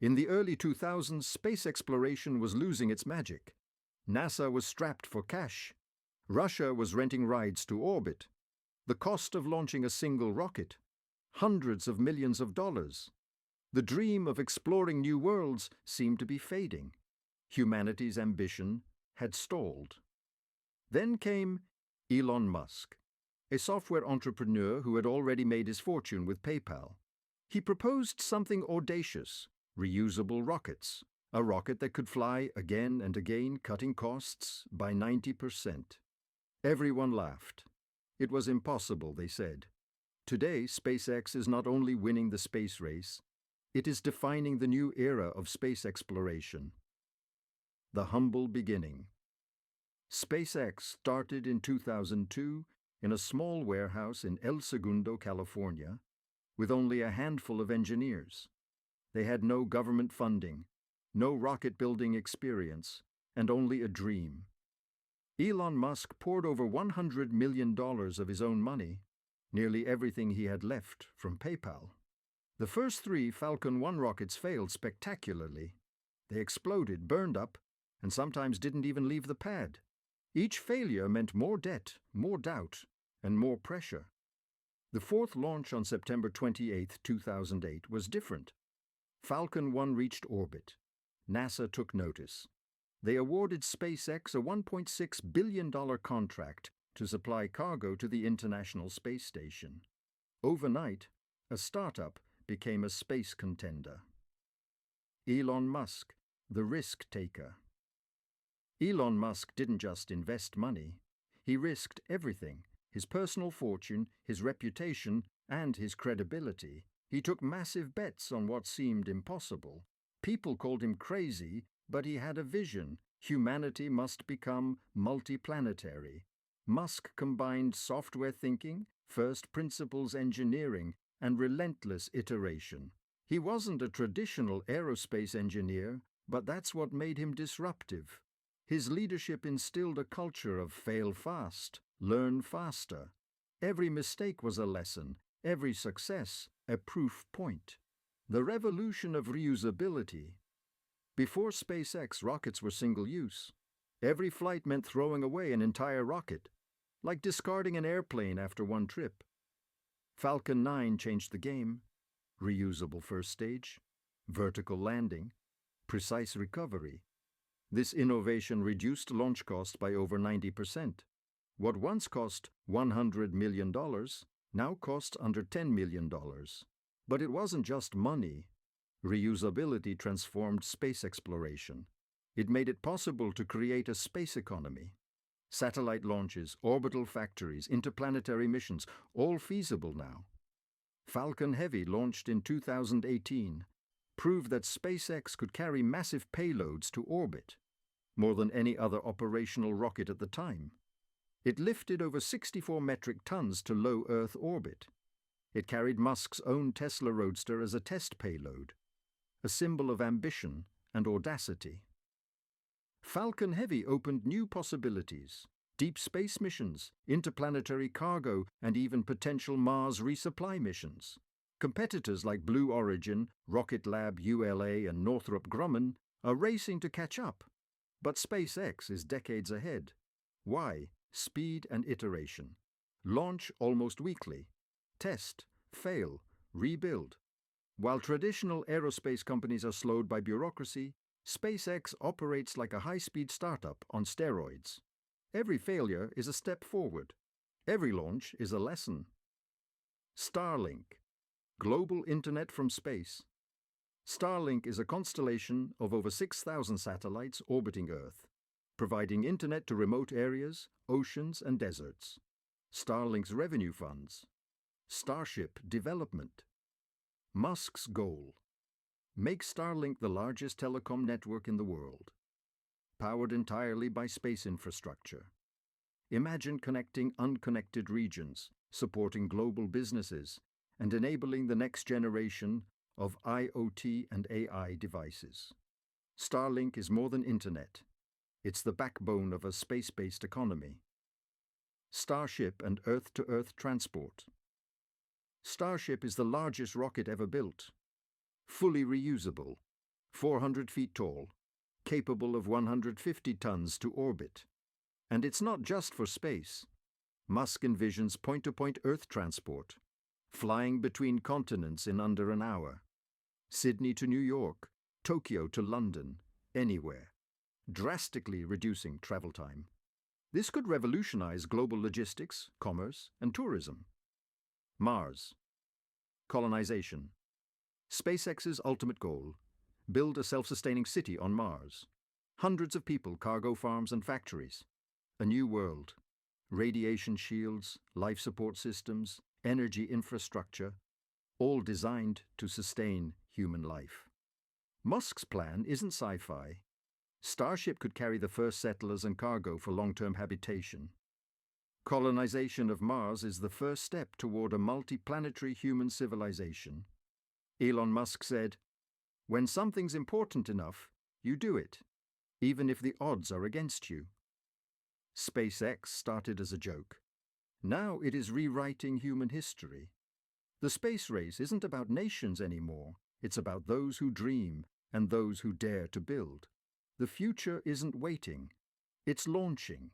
In the early 2000s, space exploration was losing its magic. NASA was strapped for cash. Russia was renting rides to orbit. The cost of launching a single rocket, hundreds of millions of dollars. The dream of exploring new worlds seemed to be fading. Humanity's ambition had stalled. Then came Elon Musk, a software entrepreneur who had already made his fortune with PayPal. He proposed something audacious: reusable rockets, a rocket that could fly again and again, cutting costs by 90%. Everyone laughed. It was impossible, they said. Today, SpaceX is not only winning the space race, it is defining the new era of space exploration. The humble beginning. SpaceX started in 2002 in a small warehouse in El Segundo, California, with only a handful of engineers. They had no government funding, no rocket-building experience, and only a dream. Elon Musk poured over $100 million of his own money, nearly everything he had left from PayPal. The first 3 Falcon 1 rockets failed spectacularly. They exploded, burned up, and sometimes didn't even leave the pad. Each failure meant more debt, more doubt, and more pressure. The 4th launch on September 28, 2008 was different. Falcon 1 reached orbit. NASA took notice. They awarded SpaceX a $1.6 billion contract to supply cargo to the International Space Station. Overnight, a startup became a space contender. Elon Musk, the risk taker. Elon Musk didn't just invest money. He risked everything: his personal fortune, his reputation, and his credibility. He took massive bets on what seemed impossible. People called him crazy, but he had a vision. Humanity must become multiplanetary. Musk combined software thinking, first principles engineering, and relentless iteration. He wasn't a traditional aerospace engineer, but that's what made him disruptive. His leadership instilled a culture of fail fast, learn faster. Every mistake was a lesson, every success a proof point. The revolution of reusability. Before SpaceX, rockets were single-use. Every flight meant throwing away an entire rocket, like discarding an airplane after one trip. Falcon 9 changed the game. Reusable first stage, vertical landing, precise recovery. This innovation reduced launch cost by over 90%. What once cost $100 million now costs under $10 million. But it wasn't just money. Reusability transformed space exploration. It made it possible to create a space economy. Satellite launches, orbital factories, interplanetary missions, all feasible now. Falcon Heavy, launched in 2018, proved that SpaceX could carry massive payloads to orbit, more than any other operational rocket at the time. It lifted over 64 metric tons to low Earth orbit. It carried Musk's own Tesla Roadster as a test payload, a symbol of ambition and audacity. Falcon Heavy opened new possibilities: deep space missions, interplanetary cargo, and even potential Mars resupply missions. Competitors like Blue Origin, Rocket Lab, ULA, and Northrop Grumman are racing to catch up. But SpaceX is decades ahead. Why? Speed and iteration. Launch almost weekly. Test, fail, rebuild. While traditional aerospace companies are slowed by bureaucracy, SpaceX operates like a high-speed startup on steroids. Every failure is a step forward. Every launch is a lesson. Starlink, global internet from space. Starlink is a constellation of over 6,000 satellites orbiting Earth, providing internet to remote areas, oceans, and deserts. Starlink's revenue funds. Starship development. Musk's goal: make Starlink the largest telecom network in the world, powered entirely by space infrastructure. Imagine connecting unconnected regions, supporting global businesses, and enabling the next generation of IoT and AI devices. Starlink is more than internet. It's the backbone of a space-based economy. Starship and Earth-to-Earth transport. Starship is the largest rocket ever built. Fully reusable, 400 feet tall, capable of 150 tons to orbit. And it's not just for space. Musk envisions point-to-point Earth transport, flying between continents in under an hour. Sydney to New York, Tokyo to London, anywhere, drastically reducing travel time. This could revolutionize global logistics, commerce, and tourism. Mars. Colonization. SpaceX's ultimate goal: build a self-sustaining city on Mars. Hundreds of people, cargo farms and factories. A new world. Radiation shields, life support systems, energy infrastructure, all designed to sustain human life. Musk's plan isn't sci-fi. Starship could carry the first settlers and cargo for long-term habitation. Colonization of Mars is the first step toward a multi-planetary human civilization. Elon Musk said, "When something's important enough, you do it, even if the odds are against you." SpaceX started as a joke. Now it is rewriting human history. The space race isn't about nations anymore. It's about those who dream and those who dare to build. The future isn't waiting. It's launching.